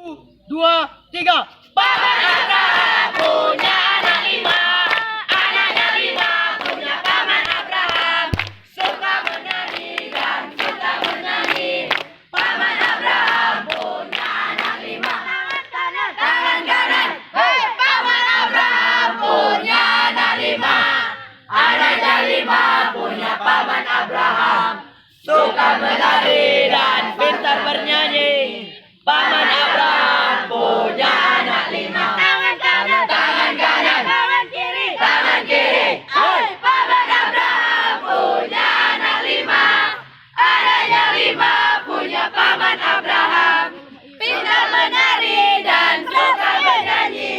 Dua, tiga. Paman Abraham punya anak lima, anaknya lima punya Paman Abraham. Suka menyanyi dan suka menyanyi. Paman Abraham punya anak lima. Tangan kanan, hei Paman Abraham punya anak lima, anaknya lima punya Paman Abraham. Suka menari dan pintar bernyanyi. Paman Abraham punya anak lima. Tangan kanan, tangan kanan, tangan kiri, tangan kiri. Hai, Paman Abraham punya anak lima, anaknya lima punya Paman Abraham. Pintar menari dan suka bernyanyi.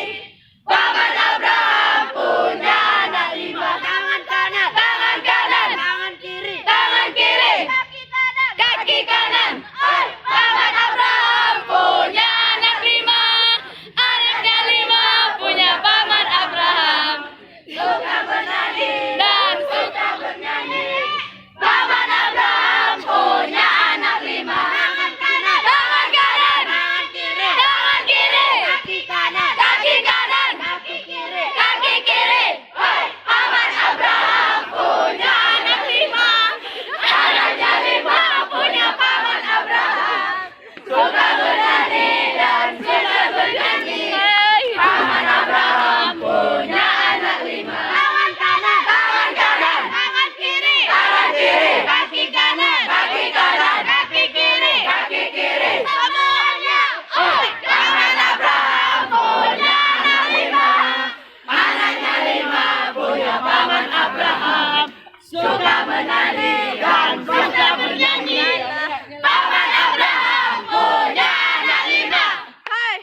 Paman Abraham punya anak lima. Tangan kanan, tangan kanan, tangan kiri, tangan kiri. Kaki kanan, kaki kanan. Hai, Paman Abraham punya anak lima, anaknya lima punya Paman Abraham. Suka menari dan suka bernyanyi. Paman Abraham punya anak lima. Tangan kanan, tangan kanan, tangan kiri, tangan kiri. Kaki kanan, kaki kanan, kaki kiri, kaki kiri. Hai, Paman Abraham punya anak lima, anaknya lima punya Paman Abraham. Suka menari dan suka bernyanyi. Paman Abraham punya anak lima. Tangan kanan, tangan kanan, tangan kiri, tangan kiri. Kaki kanan, kaki kanan, kaki kiri, kaki kiri. Semuanya, Paman Abraham punya anak lima, anaknya lima punya Paman Abraham. Suka menari dan suka bernyanyi. Paman Abraham punya anak lima. Hai.